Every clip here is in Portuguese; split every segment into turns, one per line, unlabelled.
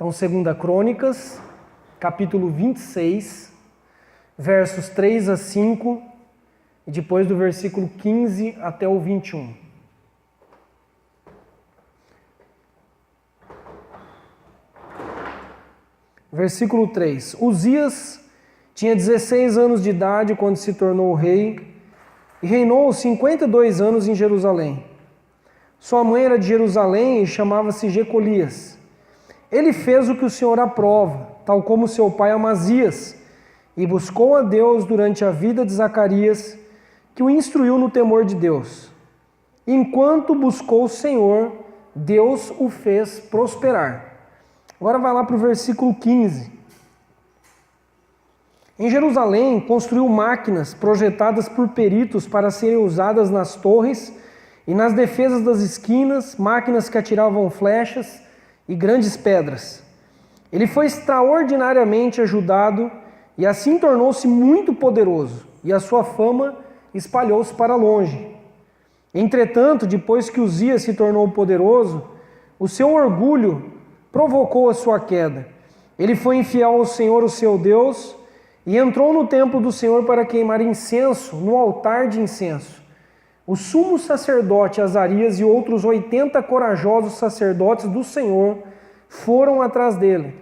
Então, 2 Crônicas, capítulo 26, versos 3 a 5, e depois do versículo 15 até o 21. Versículo 3. Uzias tinha 16 anos de idade quando se tornou rei e reinou 52 anos em Jerusalém. Sua mãe era de Jerusalém e chamava-se Jecolias. Ele fez o que o Senhor aprova, tal como seu pai Amazias, e buscou a Deus durante a vida de Zacarias, que o instruiu no temor de Deus. Enquanto buscou o Senhor, Deus o fez prosperar. Agora vai lá para o versículo 15. Em Jerusalém, construiu máquinas projetadas por peritos para serem usadas nas torres e nas defesas das esquinas, máquinas que atiravam flechas e grandes pedras. Ele foi extraordinariamente ajudado e assim tornou-se muito poderoso, e a sua fama espalhou-se para longe. Entretanto, depois que Uzias se tornou poderoso, o seu orgulho provocou a sua queda. Ele foi infiel ao Senhor, o seu Deus, e entrou no templo do Senhor para queimar incenso no altar de incenso. O sumo sacerdote Azarias e outros 80 corajosos sacerdotes do Senhor foram atrás dele.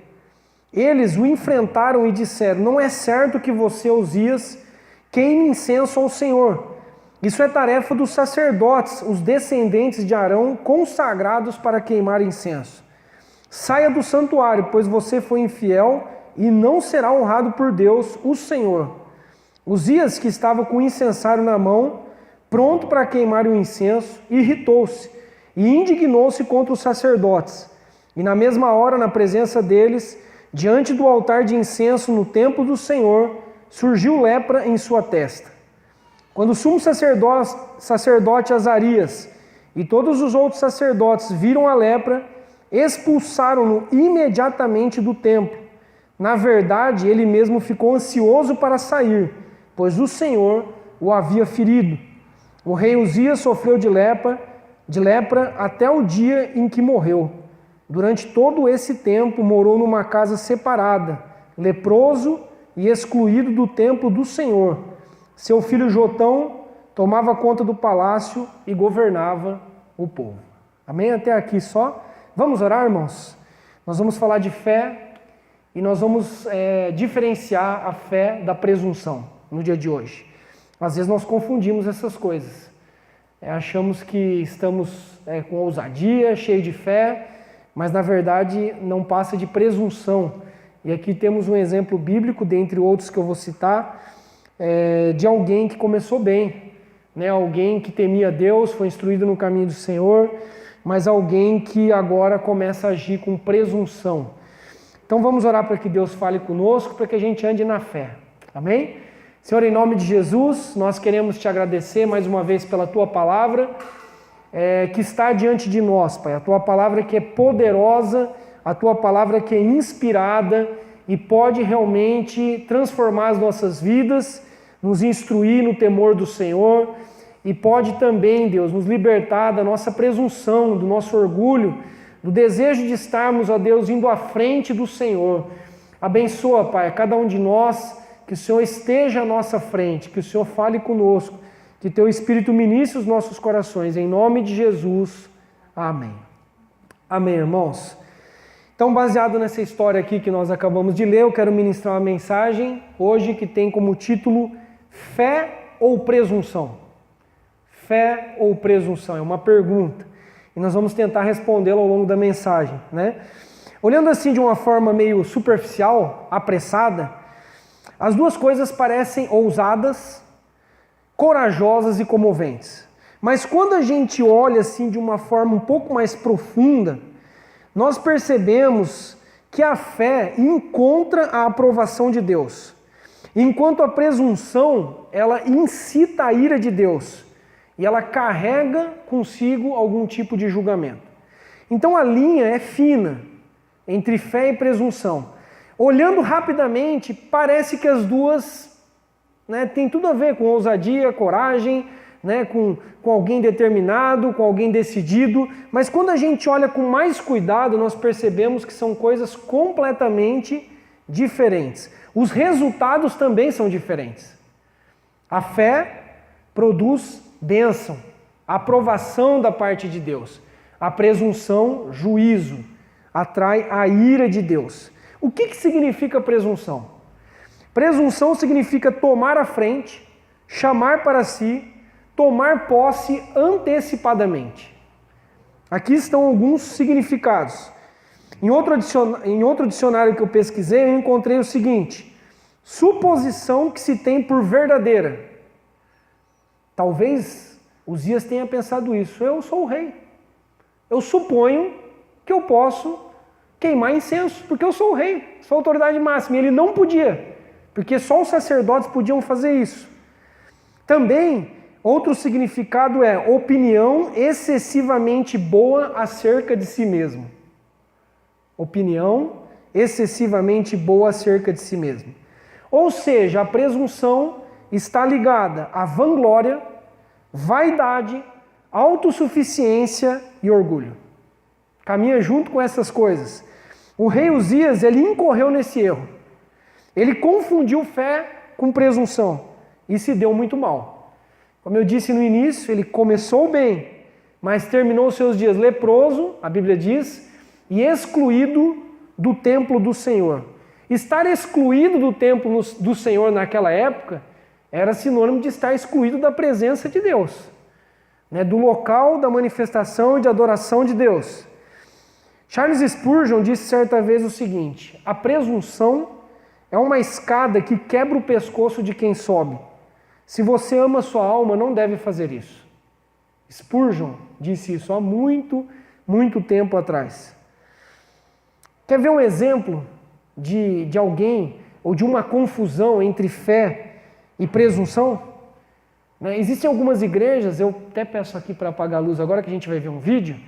Eles o enfrentaram e disseram: não é certo que você, Uzias, queime incenso ao Senhor. Isso é tarefa dos sacerdotes, os descendentes de Arão, consagrados para queimar incenso. Saia do santuário, pois você foi infiel e não será honrado por Deus, o Senhor. Uzias, que estava com o incensário na mão, pronto para queimar o incenso, irritou-se e indignou-se contra os sacerdotes. E na mesma hora, na presença deles, diante do altar de incenso no templo do Senhor, surgiu lepra em sua testa. Quando o sumo sacerdote Azarias e todos os outros sacerdotes viram a lepra, expulsaram-no imediatamente do templo. Na verdade, ele mesmo ficou ansioso para sair, pois o Senhor o havia ferido. O rei Uzias sofreu de lepra até o dia em que morreu. Durante todo esse tempo morou numa casa separada, leproso e excluído do templo do Senhor. Seu filho Jotão tomava conta do palácio e governava o povo. Amém? Até aqui só. Vamos orar, irmãos? Nós vamos falar de fé e nós vamos diferenciar a fé da presunção no dia de hoje. Às vezes nós confundimos essas coisas. Achamos que estamos com ousadia, cheio de fé, mas na verdade não passa de presunção. E aqui temos um exemplo bíblico, dentre outros que eu vou citar, de alguém que começou bem, né? Alguém que temia Deus, foi instruído no caminho do Senhor, mas alguém que agora começa a agir com presunção. Então vamos orar para que Deus fale conosco, para que a gente ande na fé. Amém? Senhor, em nome de Jesus, nós queremos te agradecer mais uma vez pela tua palavra que está diante de nós, Pai. A tua palavra que é poderosa, a tua palavra que é inspirada e pode realmente transformar as nossas vidas, nos instruir no temor do Senhor e pode também, Deus, nos libertar da nossa presunção, do nosso orgulho, do desejo de estarmos, ó Deus, indo à frente do Senhor. Abençoa, Pai, a cada um de nós, que o Senhor esteja à nossa frente, que o Senhor fale conosco, que teu Espírito ministre os nossos corações, em nome de Jesus. Amém. Amém, irmãos. Então, baseado nessa história aqui que nós acabamos de ler, eu quero ministrar uma mensagem hoje que tem como título Fé ou Presunção? Fé ou presunção? É uma pergunta. E nós vamos tentar respondê-la ao longo da mensagem, né? Olhando assim de uma forma meio superficial, apressada, as duas coisas parecem ousadas, corajosas e comoventes. Mas quando a gente olha assim de uma forma um pouco mais profunda, nós percebemos que a fé encontra a aprovação de Deus, enquanto a presunção, ela incita a ira de Deus e ela carrega consigo algum tipo de julgamento. Então a linha é fina entre fé e presunção. Olhando rapidamente, parece que as duas têm tudo a ver com ousadia, coragem, né, com alguém determinado, com alguém decidido, mas quando a gente olha com mais cuidado, nós percebemos que são coisas completamente diferentes. Os resultados também são diferentes. A fé produz bênção, aprovação da parte de Deus. A presunção, juízo, atrai a ira de Deus. O que significa presunção? Presunção significa tomar a frente, chamar para si, tomar posse antecipadamente. Aqui estão alguns significados. Em outro dicionário que eu pesquisei, eu encontrei o seguinte: suposição que se tem por verdadeira. Talvez Uzias tenha pensado isso. Eu sou o rei. Eu suponho que eu posso queimar incenso, porque eu sou o rei, sou a autoridade máxima. E ele não podia, porque só os sacerdotes podiam fazer isso. Também, outro significado é opinião excessivamente boa acerca de si mesmo. Opinião excessivamente boa acerca de si mesmo. Ou seja, a presunção está ligada à vanglória, vaidade, autossuficiência e orgulho. Caminha junto com essas coisas. O rei Uzias, ele incorreu nesse erro. Ele confundiu fé com presunção e se deu muito mal. Como eu disse no início, ele começou bem, mas terminou seus dias leproso, a Bíblia diz, e excluído do templo do Senhor. Estar excluído do templo do Senhor naquela época era sinônimo de estar excluído da presença de Deus, né, do local da manifestação e de adoração de Deus. Charles Spurgeon disse certa vez o seguinte: a presunção é uma escada que quebra o pescoço de quem sobe. Se você ama sua alma, não deve fazer isso. Spurgeon disse isso há muito, muito tempo atrás. Quer ver um exemplo de alguém ou de uma confusão entre fé e presunção? Existem algumas igrejas, eu até peço aqui para apagar a luz agora que a gente vai ver um vídeo.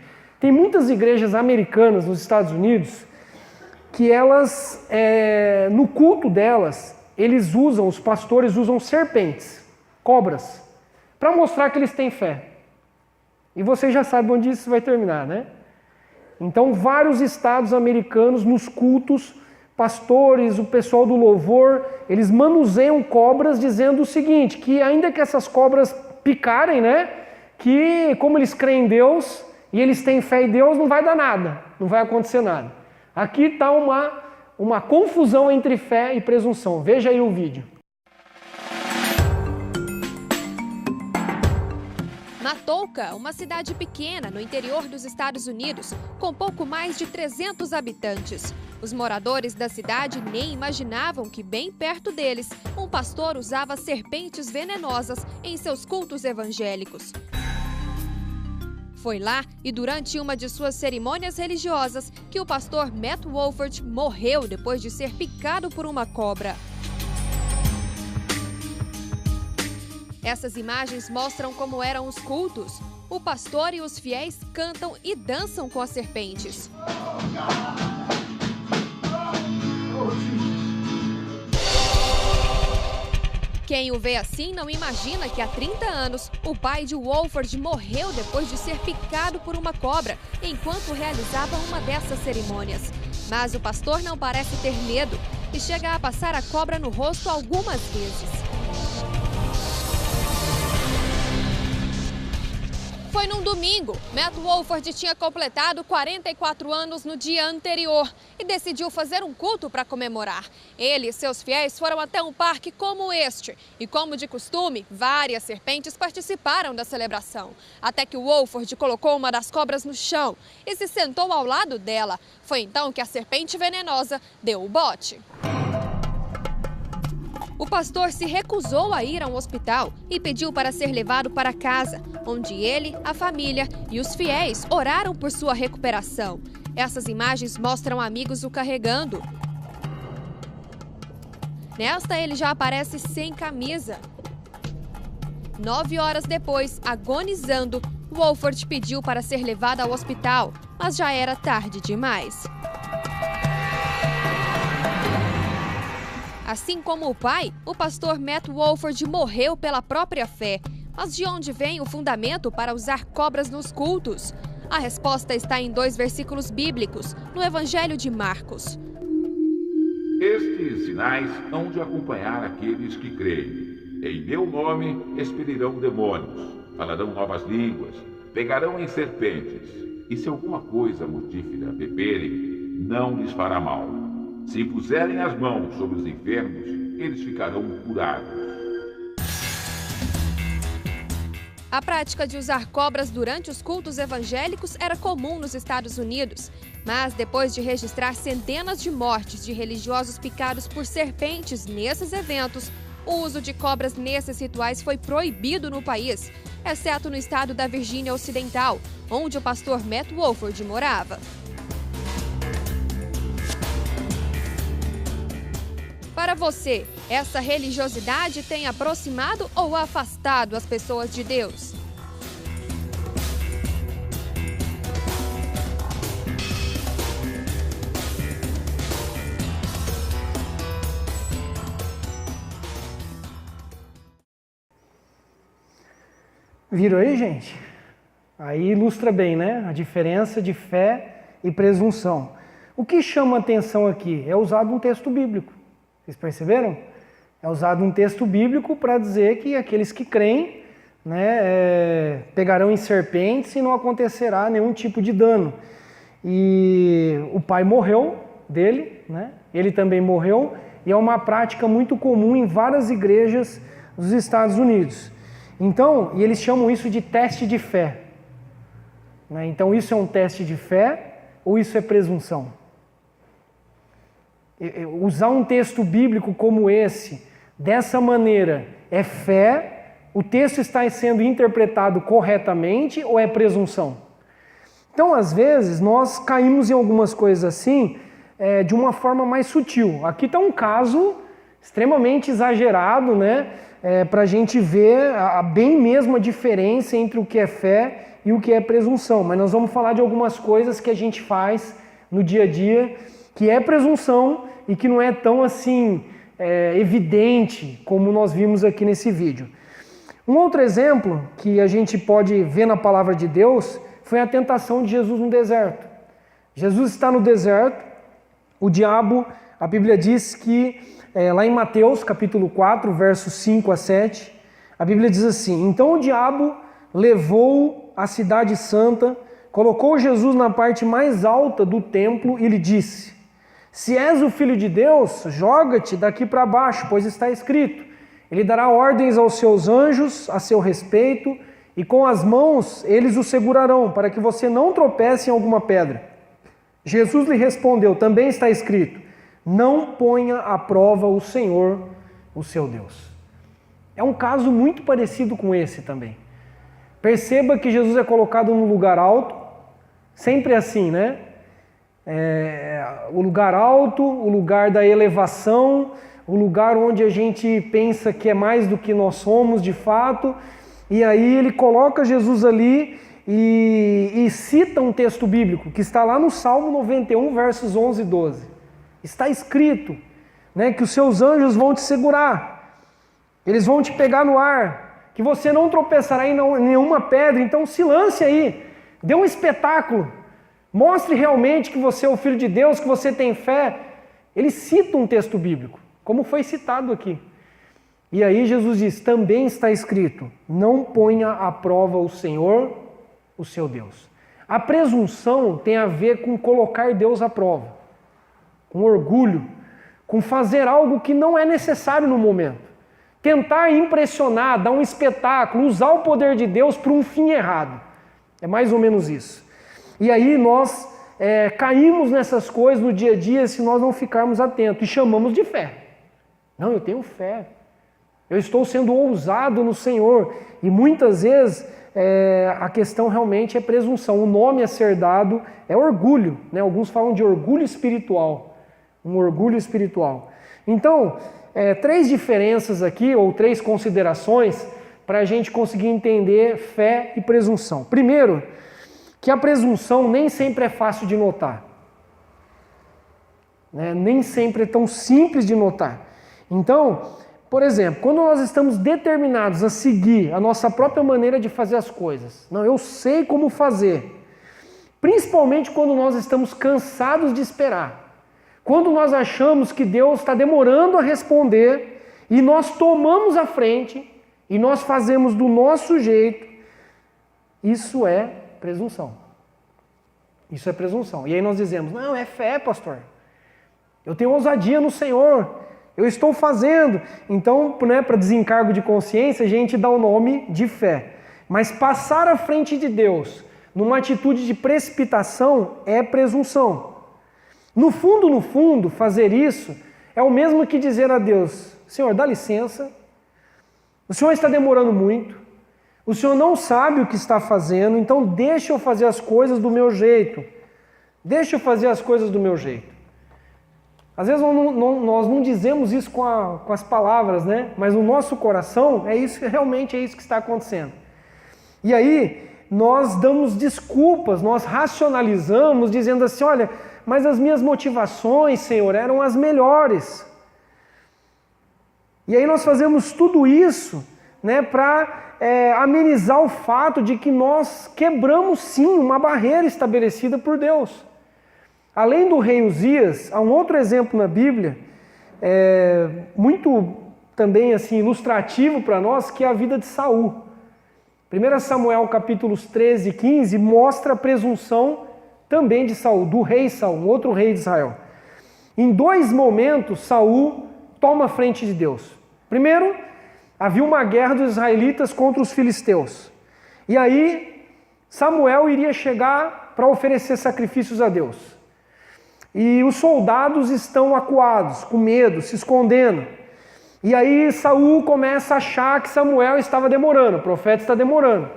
Tem muitas igrejas americanas nos Estados Unidos que elas, no culto delas, os pastores usam serpentes, cobras, para mostrar que eles têm fé. E você já sabe onde isso vai terminar, né? Então, vários estados americanos, nos cultos, pastores, o pessoal do louvor, eles manuseiam cobras dizendo o seguinte, que ainda que essas cobras picarem, né? Que como eles creem em Deus e eles têm fé em Deus, não vai dar nada, não vai acontecer nada. Aqui está uma confusão entre fé e presunção. Veja aí o vídeo.
Matouka, uma cidade pequena no interior dos Estados Unidos, com pouco mais de 300 habitantes. Os moradores da cidade nem imaginavam que, bem perto deles, um pastor usava serpentes venenosas em seus cultos evangélicos. Foi lá e durante uma de suas cerimônias religiosas que o pastor Matt Wolford morreu depois de ser picado por uma cobra. Essas imagens mostram como eram os cultos. O pastor e os fiéis cantam e dançam com as serpentes. Quem o vê assim não imagina que há 30 anos o pai de Wolford morreu depois de ser picado por uma cobra enquanto realizava uma dessas cerimônias. Mas o pastor não parece ter medo e chega a passar a cobra no rosto algumas vezes. Foi num domingo. Matt Wolford tinha completado 44 anos no dia anterior e decidiu fazer um culto para comemorar. Ele e seus fiéis foram até um parque como este. E como de costume, várias serpentes participaram da celebração. Até que Wolford colocou uma das cobras no chão e se sentou ao lado dela. Foi então que a serpente venenosa deu o bote. O pastor se recusou a ir a um hospital e pediu para ser levado para casa, onde ele, a família e os fiéis oraram por sua recuperação. Essas imagens mostram amigos o carregando. Nesta, ele já aparece sem camisa. 9 horas depois, agonizando, Wolford pediu para ser levado ao hospital, mas já era tarde demais. Assim como o pai, o pastor Matt Wolford morreu pela própria fé. Mas de onde vem o fundamento para usar cobras nos cultos? A resposta está em 2 versículos bíblicos, no Evangelho de Marcos.
Estes sinais hão de acompanhar aqueles que creem. Em meu nome expelirão demônios, falarão novas línguas, pegarão em serpentes, e se alguma coisa mortífera beberem, não lhes fará mal. Se puserem as mãos sobre os enfermos, eles ficarão curados.
A prática de usar cobras durante os cultos evangélicos era comum nos Estados Unidos. Mas depois de registrar centenas de mortes de religiosos picados por serpentes nesses eventos, o uso de cobras nesses rituais foi proibido no país, exceto no estado da Virgínia Ocidental, onde o pastor Matt Wolford morava. Para você, essa religiosidade tem aproximado ou afastado as pessoas de Deus?
Viram aí, gente? Aí ilustra bem, né? A diferença de fé e presunção. O que chama a atenção aqui é usado um texto bíblico. Vocês perceberam? É usado um texto bíblico para dizer que aqueles que creem, né, pegarão em serpentes e não acontecerá nenhum tipo de dano. E o pai morreu dele, né? Ele também morreu, e é uma prática muito comum em várias igrejas dos Estados Unidos. Então, e eles chamam isso de teste de fé. Né? Então, isso é um teste de fé ou isso é presunção? Usar um texto bíblico como esse, dessa maneira, é fé? O texto está sendo interpretado corretamente ou é presunção? Então, às vezes, nós caímos em algumas coisas assim, de uma forma mais sutil. Aqui está um caso extremamente exagerado, né? Para a gente ver bem mesmo a diferença entre o que é fé e o que é presunção. Mas nós vamos falar de algumas coisas que a gente faz no dia a dia, que é presunção e que não é tão assim evidente como nós vimos aqui nesse vídeo. Um outro exemplo que a gente pode ver na palavra de Deus foi a tentação de Jesus no deserto. Jesus está no deserto, o diabo, a Bíblia diz que, lá em Mateus capítulo 4, versos 5 a 7, a Bíblia diz assim: então o diabo levou a cidade santa, colocou Jesus na parte mais alta do templo e lhe disse: se és o Filho de Deus, joga-te daqui para baixo, pois está escrito: ele dará ordens aos seus anjos a seu respeito, e com as mãos eles o segurarão, para que você não tropece em alguma pedra. Jesus lhe respondeu: também está escrito: não ponha à prova o Senhor, o seu Deus. É um caso muito parecido com esse também. Perceba que Jesus é colocado num lugar alto, sempre assim, né? O lugar alto, o lugar da elevação, o lugar onde a gente pensa que é mais do que nós somos de fato, e aí ele coloca Jesus ali e cita um texto bíblico que está lá no Salmo 91, versos 11 e 12. Está escrito, né, que os seus anjos vão te segurar, eles vão te pegar no ar, que você não tropeçará em nenhuma pedra, então se lance aí, dê um espetáculo, mostre realmente que você é o Filho de Deus, que você tem fé. Ele cita um texto bíblico, como foi citado aqui. E aí Jesus diz: também está escrito: não ponha à prova o Senhor, o seu Deus. A presunção tem a ver com colocar Deus à prova, com orgulho, com fazer algo que não é necessário no momento. Tentar impressionar, dar um espetáculo, usar o poder de Deus para um fim errado. É mais ou menos isso. E aí nós caímos nessas coisas no dia a dia se nós não ficarmos atentos e chamamos de fé. Não, eu tenho fé. Eu estou sendo ousado no Senhor. E muitas vezes a questão realmente é presunção. O nome a ser dado é orgulho, né? Alguns falam de orgulho espiritual. Um orgulho espiritual. Então, 3 diferenças aqui, ou 3 considerações, para a gente conseguir entender fé e presunção. Primeiro, que a presunção nem sempre é fácil de notar. Né? Nem sempre é tão simples de notar. Então, Por exemplo, quando nós estamos determinados a seguir a nossa própria maneira de fazer as coisas, não, eu sei como fazer, principalmente quando nós estamos cansados de esperar, quando nós achamos que Deus está demorando a responder e nós tomamos a frente e nós fazemos do nosso jeito, isso é presunção. Isso é presunção. E aí nós dizemos, não, é fé, pastor. Eu tenho ousadia no Senhor. Eu estou fazendo. Então, para desencargo de consciência, a gente dá o nome de fé. Mas passar à frente de Deus, numa atitude de precipitação, é presunção. No fundo, fazer isso é o mesmo que dizer a Deus, Senhor, dá licença, o Senhor está demorando muito, o Senhor não sabe o que está fazendo, então deixa eu fazer as coisas do meu jeito. Deixa eu fazer as coisas do meu jeito. Às vezes nós não dizemos isso com as palavras, né? Mas no nosso coração, realmente é isso que está acontecendo. E aí, nós damos desculpas, nós racionalizamos, dizendo assim, olha, mas as minhas motivações, Senhor, eram as melhores. E aí nós fazemos tudo isso, né, para amenizar o fato de que nós quebramos sim uma barreira estabelecida por Deus. Além do rei Uzias, há um outro exemplo na Bíblia, muito também assim, ilustrativo para nós, que é a vida de Saul. 1 Samuel capítulos 13 e 15 mostra a presunção também de Saul, do rei Saul, um outro rei de Israel. Em 2 momentos, Saul toma a frente de Deus. Primeiro, havia uma guerra dos israelitas contra os filisteus. E aí, Samuel iria chegar para oferecer sacrifícios a Deus. E os soldados estão acuados, com medo, se escondendo. E aí Saul começa a achar que Samuel estava demorando, o profeta está demorando. O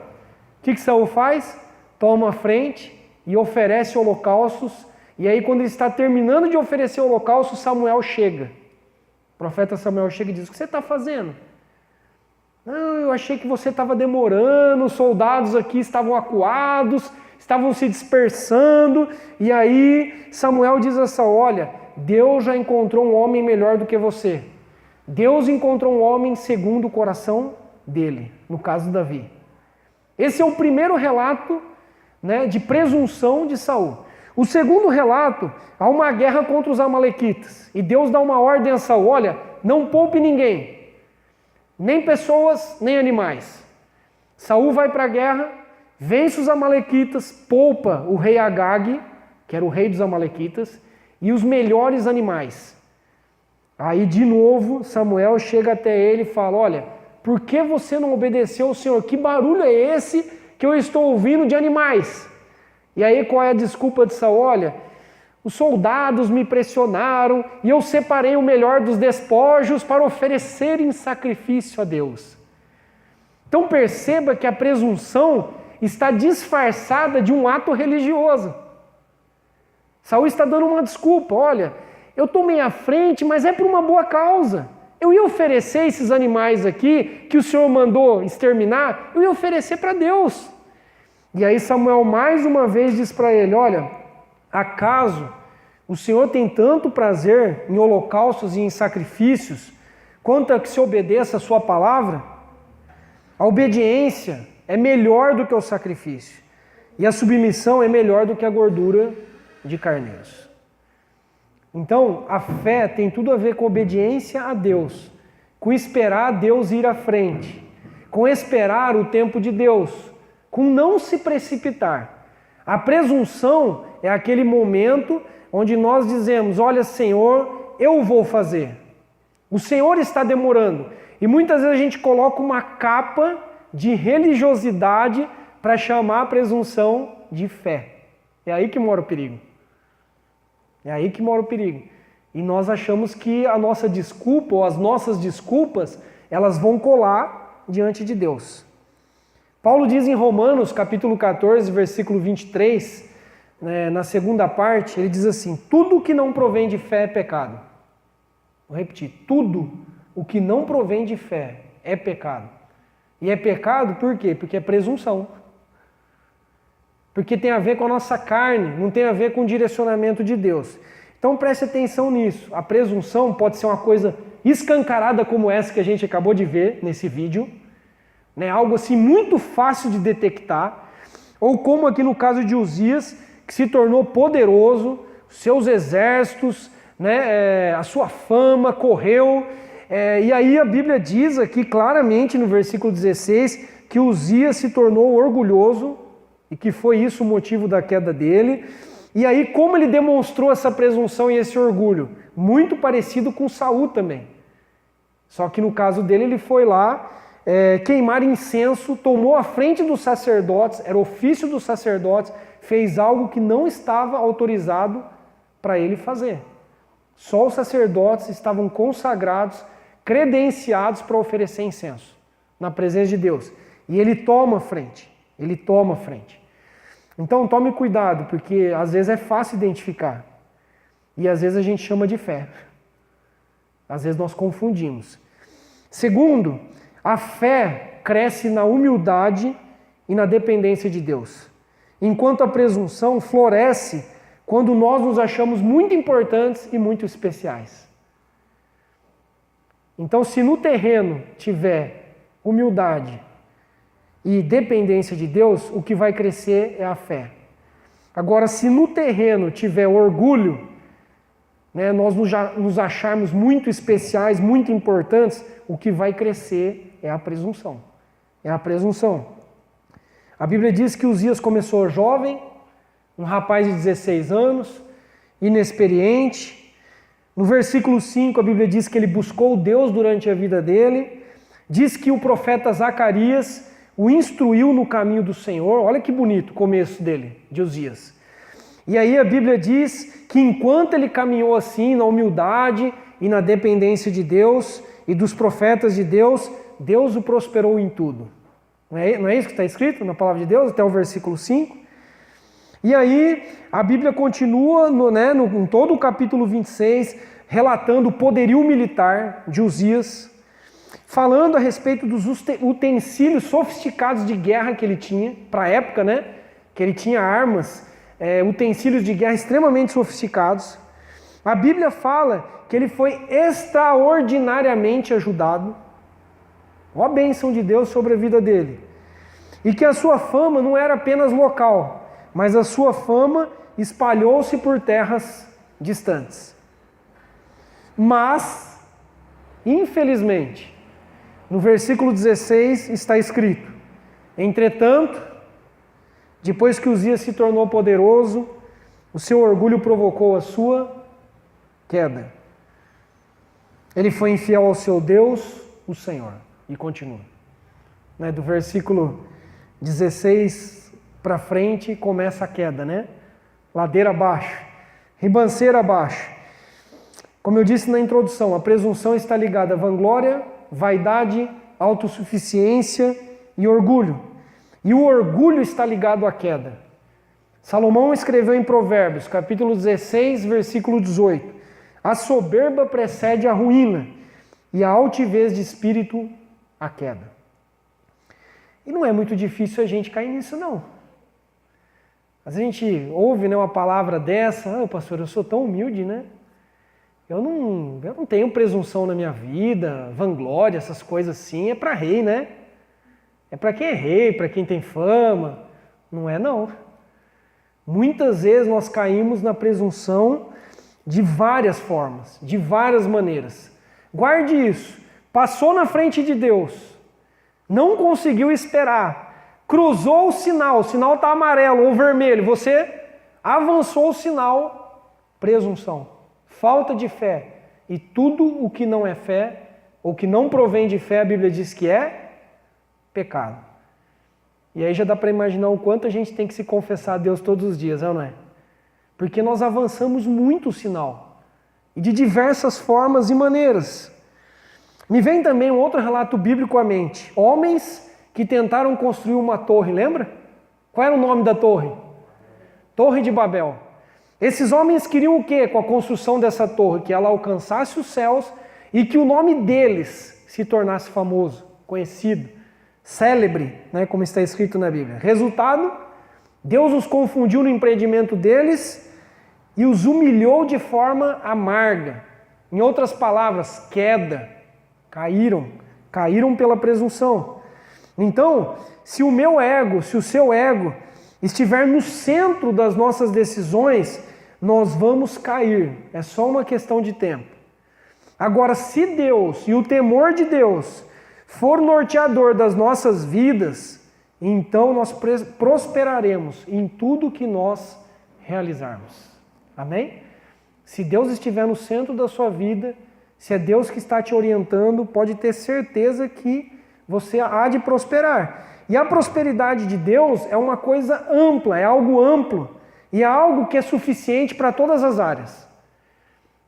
que Saul faz? Toma a frente e oferece holocaustos. E aí quando ele está terminando de oferecer o holocausto, Samuel chega. O profeta Samuel chega e diz, o que você está fazendo? Não, eu achei que você estava demorando, os soldados aqui estavam acuados, estavam se dispersando, e aí Samuel diz assim, olha, Deus já encontrou um homem melhor do que você. Deus encontrou um homem segundo o coração dele, no caso Davi. Esse é o primeiro relato, né, de presunção de Saul. O segundo relato, há uma guerra contra os amalequitas, e Deus dá uma ordem a Saul, olha, não poupe ninguém, nem pessoas, nem animais. Saul vai para a guerra, vence os amalequitas, poupa o rei Agag, que era o rei dos amalequitas, e os melhores animais. Aí de novo Samuel chega até ele e fala, olha, por que você não obedeceu ao Senhor? Que barulho é esse que eu estou ouvindo de animais? E aí qual é a desculpa de Saul? Olha, os soldados me pressionaram e eu separei o melhor dos despojos para oferecer em sacrifício a Deus. Então perceba que a presunção está disfarçada de um ato religioso. Saul está dando uma desculpa, olha, eu tomei a frente, mas é por uma boa causa. Eu ia oferecer esses animais aqui, que o Senhor mandou exterminar, eu ia oferecer para Deus. E aí Samuel mais uma vez diz para ele, olha, acaso o Senhor tem tanto prazer em holocaustos e em sacrifícios, quanto a que se obedeça a sua palavra? A obediência é melhor do que o sacrifício, e a submissão é melhor do que a gordura de carneiros. Então, a fé tem tudo a ver com obediência a Deus, com esperar Deus ir à frente, com esperar o tempo de Deus, com não se precipitar. A presunção é aquele momento onde nós dizemos, olha Senhor, eu vou fazer. O Senhor está demorando. E muitas vezes a gente coloca uma capa de religiosidade para chamar a presunção de fé. É aí que mora o perigo. É aí que mora o perigo. E nós achamos que a nossa desculpa ou as nossas desculpas, elas vão colar diante de Deus. Paulo diz em Romanos, capítulo 14, versículo 23, na segunda parte, ele diz assim, tudo que não provém de fé é pecado. Vou repetir, tudo o que não provém de fé é pecado. E é pecado por quê? Porque é presunção. Porque tem a ver com a nossa carne, não tem a ver com o direcionamento de Deus. Então preste atenção nisso. A presunção pode ser uma coisa escancarada como essa que a gente acabou de ver nesse vídeo, né? Algo assim muito fácil de detectar, ou como aqui no caso de Uzias, que se tornou poderoso, seus exércitos, né? A sua fama correu, e aí a Bíblia diz aqui claramente no versículo 16 que Uzias se tornou orgulhoso e que foi isso o motivo da queda dele. E aí como ele demonstrou essa presunção e esse orgulho? Muito parecido com Saul também. Só que no caso dele ele foi lá queimar incenso, tomou a frente dos sacerdotes, era ofício dos sacerdotes, fez algo que não estava autorizado para ele fazer. Só os sacerdotes estavam consagrados, credenciados para oferecer incenso na presença de Deus. E ele toma a frente, Então tome cuidado, porque às vezes é fácil identificar. E às vezes a gente chama de fé. Às vezes nós confundimos. Segundo, a fé cresce na humildade e na dependência de Deus. Enquanto a presunção floresce quando nós nos achamos muito importantes e muito especiais. Então, se no terreno tiver humildade e dependência de Deus, o que vai crescer é a fé. Agora, se no terreno tiver orgulho, né, nós nos acharmos muito especiais, muito importantes, o que vai crescer é a presunção. A Bíblia diz que Uzias começou jovem, um rapaz de 16 anos, inexperiente. No versículo 5, a Bíblia diz que ele buscou Deus durante a vida dele. Diz que o profeta Zacarias o instruiu no caminho do Senhor. Olha que bonito o começo dele, de Uzias. E aí a Bíblia diz que enquanto ele caminhou assim, na humildade e na dependência de Deus e dos profetas de Deus, Deus o prosperou em tudo. Não é isso que está escrito na palavra de Deus, até o versículo 5? E aí a Bíblia continua em todo o capítulo 26, relatando o poderio militar de Uzias, falando a respeito dos utensílios sofisticados de guerra que ele tinha, para a época, né? Que ele tinha armas, utensílios de guerra extremamente sofisticados. A Bíblia fala que ele foi extraordinariamente ajudado. Olha a bênção de Deus sobre a vida dele. E que a sua fama não era apenas local, mas a sua fama espalhou-se por terras distantes. Mas, infelizmente, no versículo 16 está escrito: entretanto, depois que Uzias se tornou poderoso, o seu orgulho provocou a sua queda. Ele foi infiel ao seu Deus, o Senhor. E continua. Do versículo 16 para frente começa a queda, né? Ladeira abaixo, ribanceira abaixo. Como eu disse na introdução, a presunção está ligada à vanglória, vaidade, autossuficiência e orgulho. E o orgulho está ligado à queda. Salomão escreveu em Provérbios, capítulo 16, versículo 18: a soberba precede a ruína, e a altivez de espírito a queda. E não é muito difícil a gente cair nisso, não. Às vezes a gente ouve uma palavra dessa: pastor, eu sou tão humilde, né? Eu não tenho presunção na minha vida, vanglória, essas coisas assim, é para rei, né? É para quem é rei, para quem tem fama. Não é, não. Muitas vezes nós caímos na presunção de várias formas, de várias maneiras. Guarde isso. Passou na frente de Deus, não conseguiu esperar, cruzou o sinal está amarelo ou vermelho, você avançou o sinal, presunção, falta de fé. E tudo o que não é fé, ou que não provém de fé, a Bíblia diz que é pecado. E aí já dá para imaginar o quanto a gente tem que se confessar a Deus todos os dias, não é? Porque nós avançamos muito o sinal, e de diversas formas e maneiras. Me vem também um outro relato bíblico à mente. Homens que tentaram construir uma torre, lembra? Qual era o nome da torre? Torre de Babel. Esses homens queriam o quê com a construção dessa torre? Que ela alcançasse os céus e que o nome deles se tornasse famoso, conhecido, célebre, como está escrito na Bíblia. Resultado, Deus os confundiu no empreendimento deles e os humilhou de forma amarga. Em outras palavras, queda. Caíram pela presunção. Então, se o meu ego, se o seu ego estiver no centro das nossas decisões, nós vamos cair. É só uma questão de tempo. Agora, se Deus e o temor de Deus for norteador das nossas vidas, então nós prosperaremos em tudo que nós realizarmos. Amém? Se Deus estiver no centro da sua vida, se é Deus que está te orientando, pode ter certeza que você há de prosperar. E a prosperidade de Deus é uma coisa ampla, é algo amplo. E é algo que é suficiente para todas as áreas.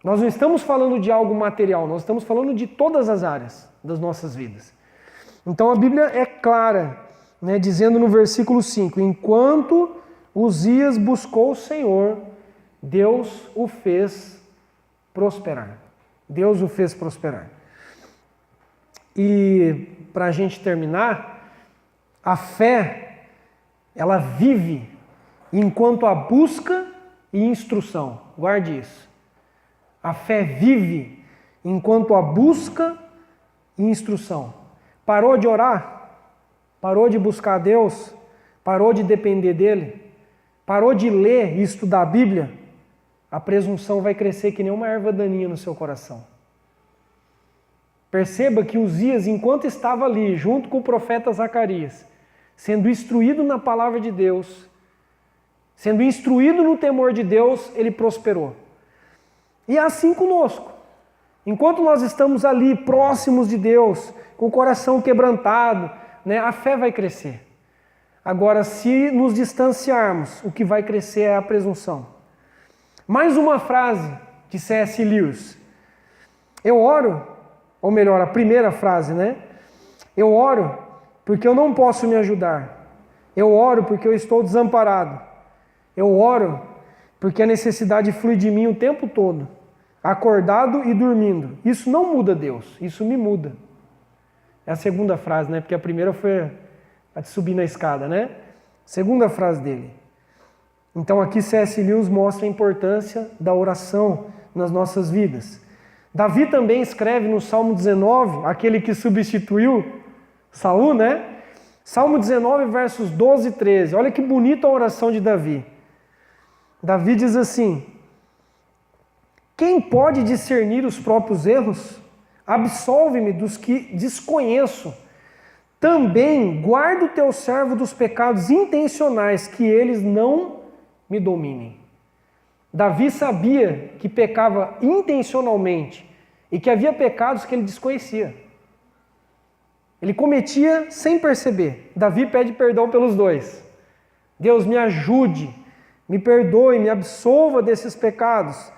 Nós não estamos falando de algo material, nós estamos falando de todas as áreas das nossas vidas. Então a Bíblia é clara, né, dizendo no versículo 5, enquanto Uzias buscou o Senhor, Deus o fez prosperar. Deus o fez prosperar. E para a gente terminar, a fé, ela vive enquanto a busca e instrução. Guarde isso. A fé vive enquanto a busca e instrução. Parou de orar? Parou de buscar a Deus? Parou de depender dEle? Parou de ler e estudar a Bíblia? A presunção vai crescer que nem uma erva daninha no seu coração. Perceba que Uzias, enquanto estava ali, junto com o profeta Zacarias, sendo instruído na palavra de Deus, sendo instruído no temor de Deus, ele prosperou. E é assim conosco. Enquanto nós estamos ali, próximos de Deus, com o coração quebrantado, né, a fé vai crescer. Agora, se nos distanciarmos, o que vai crescer é a presunção. Mais uma frase de C.S. Lewis. Eu oro, ou melhor, a primeira frase, né? Eu oro porque eu não posso me ajudar. Eu oro porque eu estou desamparado. Eu oro porque a necessidade flui de mim o tempo todo, acordado e dormindo. Isso não muda Deus, isso me muda. É a segunda frase, né? Porque a primeira foi a de subir na escada, né? Segunda frase dele. Então aqui C.S. Lewis mostra a importância da oração nas nossas vidas. Davi também escreve no Salmo 19, aquele que substituiu Saul, né? Salmo 19, versos 12 e 13. Olha que bonita a oração de Davi. Davi diz assim: quem pode discernir os próprios erros? Absolve-me dos que desconheço. Também guarda o teu servo dos pecados intencionais, que eles não me dominem. Davi sabia que pecava intencionalmente e que havia pecados que ele desconhecia. Ele cometia sem perceber. Davi pede perdão pelos dois. Deus, me ajude, me perdoe, me absolva desses pecados.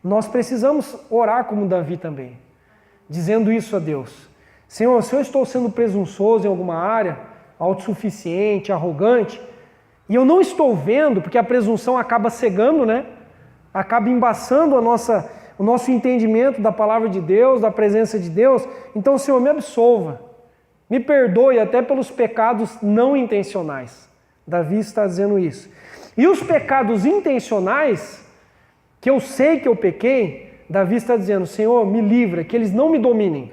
Nós precisamos orar como Davi também, dizendo isso a Deus. Senhor, se eu estou sendo presunçoso em alguma área, autossuficiente, arrogante, e eu não estou vendo, porque a presunção acaba cegando, né? Acaba embaçando o nosso entendimento da palavra de Deus, da presença de Deus. Então, Senhor, me absolva, me perdoe até pelos pecados não intencionais. Davi está dizendo isso. E os pecados intencionais, que eu sei que eu pequei, Davi está dizendo, Senhor, me livra, que eles não me dominem.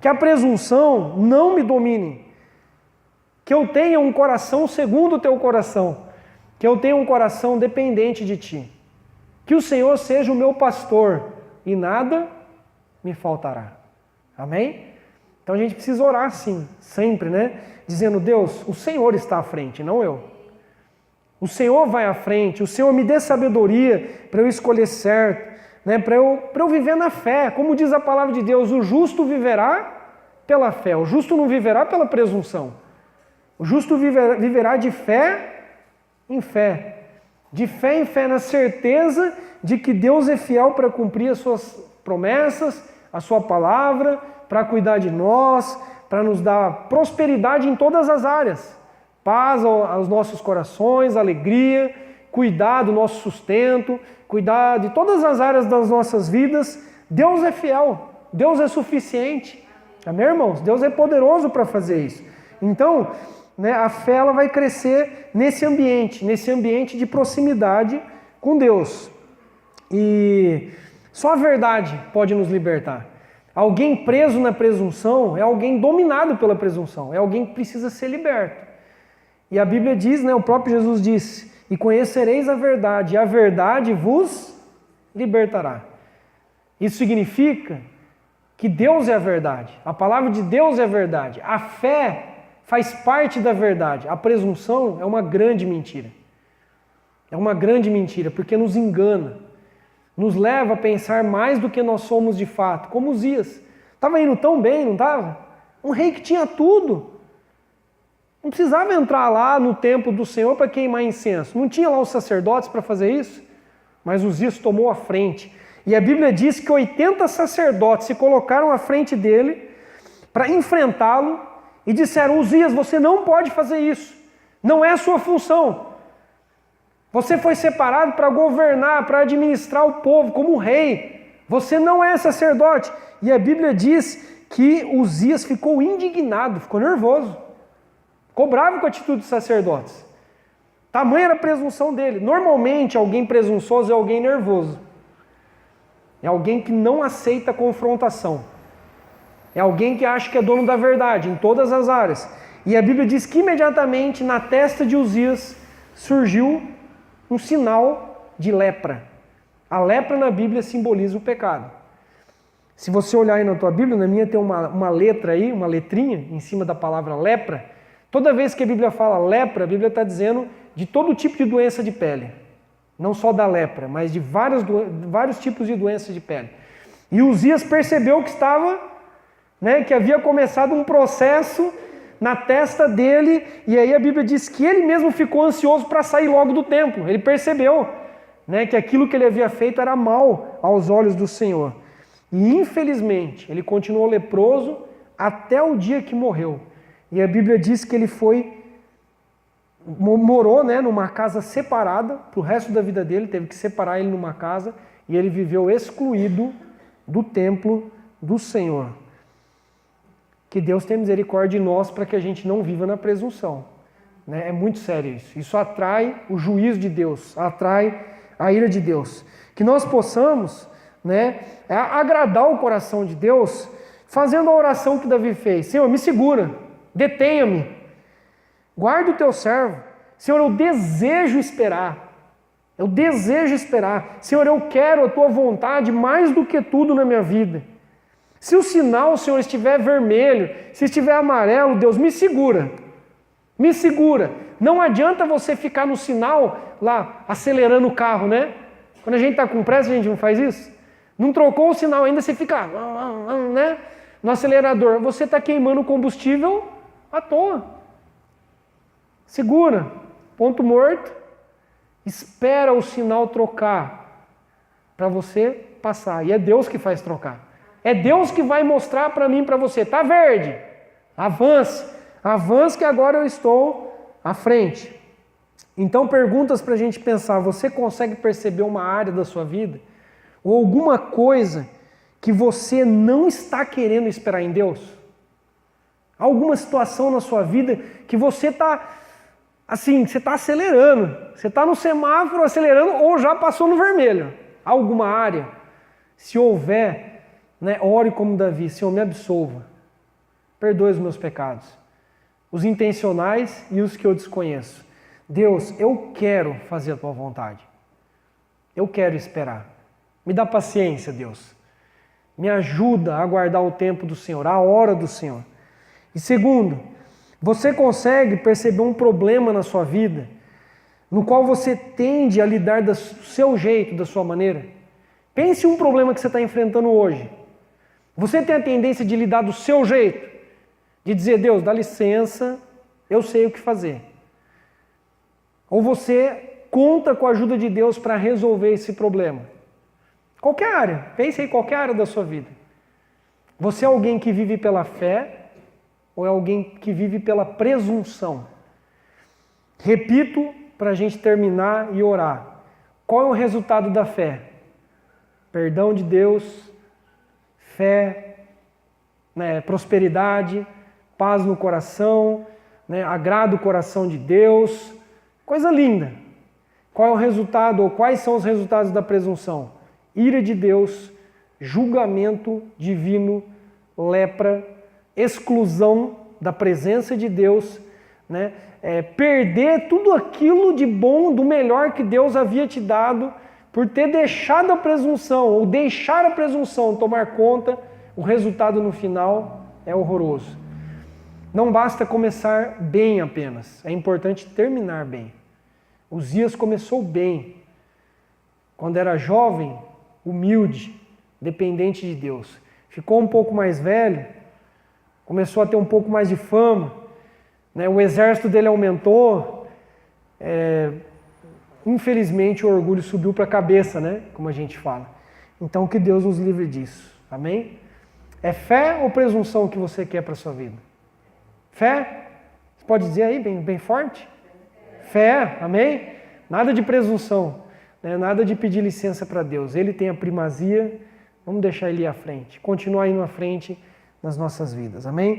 Que a presunção não me domine. Que eu tenha um coração segundo o teu coração. Que eu tenha um coração dependente de ti. Que o Senhor seja o meu pastor e nada me faltará. Amém? Então a gente precisa orar assim, sempre, né? Dizendo, Deus, o Senhor está à frente, não eu. O Senhor vai à frente, o Senhor me dê sabedoria para eu escolher certo, né? Para eu viver na fé. Como diz a palavra de Deus, o justo viverá pela fé, o justo não viverá pela presunção. O justo viverá de fé em fé. De fé em fé, na certeza de que Deus é fiel para cumprir as suas promessas, a sua palavra, para cuidar de nós, para nos dar prosperidade em todas as áreas. Paz aos nossos corações, alegria, cuidar do nosso sustento, cuidar de todas as áreas das nossas vidas. Deus é fiel, Deus é suficiente. Amém, irmãos? Deus é poderoso para fazer isso. Então, né, a fé ela vai crescer nesse ambiente de proximidade com Deus. E só a verdade pode nos libertar. Alguém preso na presunção é alguém dominado pela presunção, é alguém que precisa ser liberto. E a Bíblia diz, o próprio Jesus disse, e conhecereis a verdade, e a verdade vos libertará. Isso significa que Deus é a verdade, a palavra de Deus é a verdade, a fé faz parte da verdade, a presunção é uma grande mentira. É uma grande mentira, porque nos engana, nos leva a pensar mais do que nós somos de fato, como Uzias. Estava indo tão bem, não estava? Um rei que tinha tudo. Não precisava entrar lá no templo do Senhor para queimar incenso. Não tinha lá os sacerdotes para fazer isso. Mas Uzias tomou a frente. E a Bíblia diz que 80 sacerdotes se colocaram à frente dele para enfrentá-lo e disseram: Uzias, você não pode fazer isso. Não é a sua função. Você foi separado para governar, para administrar o povo como rei. Você não é sacerdote. E a Bíblia diz que Uzias ficou indignado, ficou nervoso. Ficou bravo com a atitude dos sacerdotes. Tamanha era a presunção dele. Normalmente, alguém presunçoso é alguém nervoso. É alguém que não aceita confrontação. É alguém que acha que é dono da verdade em todas as áreas. E a Bíblia diz que imediatamente na testa de Uzias surgiu um sinal de lepra. A lepra na Bíblia simboliza o pecado. Se você olhar aí na tua Bíblia, na minha tem uma letra aí, uma letrinha em cima da palavra lepra. Toda vez que a Bíblia fala lepra, a Bíblia está dizendo de todo tipo de doença de pele. Não só da lepra, mas de vários tipos de doenças de pele. E Uzias percebeu que estava, que havia começado um processo na testa dele, e aí a Bíblia diz que ele mesmo ficou ansioso para sair logo do templo. Ele percebeu, que aquilo que ele havia feito era mal aos olhos do Senhor. E infelizmente, ele continuou leproso até o dia que morreu. E a Bíblia diz que ele morou numa casa separada, para o resto da vida dele, teve que separar ele numa casa, e ele viveu excluído do templo do Senhor. Que Deus tenha misericórdia de nós para que a gente não viva na presunção. É muito sério isso. Isso atrai o juízo de Deus, atrai a ira de Deus. Que nós possamos agradar o coração de Deus fazendo a oração que Davi fez. Senhor, me segura, detenha-me, guarda o teu servo. Senhor, eu desejo esperar. Eu desejo esperar. Senhor, eu quero a tua vontade mais do que tudo na minha vida. Se o sinal, Senhor, estiver vermelho, se estiver amarelo, Deus, me segura. Me segura. Não adianta você ficar no sinal lá, acelerando o carro, Quando a gente está com pressa, a gente não faz isso. Não trocou o sinal ainda, você fica, no acelerador. Você está queimando combustível à toa. Segura. Ponto morto. Espera o sinal trocar para você passar. E é Deus que faz trocar. É Deus que vai mostrar para mim e para você. Está verde. Avance. Avance que agora eu estou à frente. Então, perguntas para a gente pensar. Você consegue perceber uma área da sua vida? Ou alguma coisa que você não está querendo esperar em Deus? Alguma situação na sua vida que você está, você está acelerando. Você está no semáforo acelerando ou já passou no vermelho. Alguma área? Se houver, ore como Davi: Senhor, me absolva, perdoe os meus pecados, os intencionais e os que eu desconheço. Deus, eu quero fazer a tua vontade, eu quero esperar, me dá paciência, Deus, me ajuda a aguardar o tempo do Senhor, a hora do Senhor. E segundo, você consegue perceber um problema na sua vida, no qual você tende a lidar do seu jeito, da sua maneira? Pense em um problema que você está enfrentando hoje. Você tem a tendência de lidar do seu jeito, de dizer: Deus, dá licença, eu sei o que fazer. Ou você conta com a ajuda de Deus para resolver esse problema. Qualquer área, pense em qualquer área da sua vida. Você é alguém que vive pela fé ou é alguém que vive pela presunção? Repito para a gente terminar e orar. Qual é o resultado da fé? Perdão de Deus, fé, prosperidade, paz no coração, agrada o coração de Deus, coisa linda. Qual é o resultado, ou quais são os resultados da presunção? ira de Deus, julgamento divino, lepra, exclusão da presença de Deus, né? Perder tudo aquilo de bom, do melhor que Deus havia te dado, por ter deixado a presunção, ou deixar a presunção tomar conta, o resultado no final é horroroso. Não basta começar bem apenas, é importante terminar bem. Uzias começou bem, quando era jovem, humilde, dependente de Deus. Ficou um pouco mais velho, começou a ter um pouco mais de fama, né? O exército dele aumentou, infelizmente o orgulho subiu para a cabeça, né? Como a gente fala. Então que Deus nos livre disso, amém? É fé ou presunção que você quer para a sua vida? Fé? Você pode dizer aí bem forte? Fé, amém? Nada de presunção, né? Nada de pedir licença para Deus. Ele tem a primazia, vamos deixar ele ir à frente, continuar indo à frente nas nossas vidas, amém?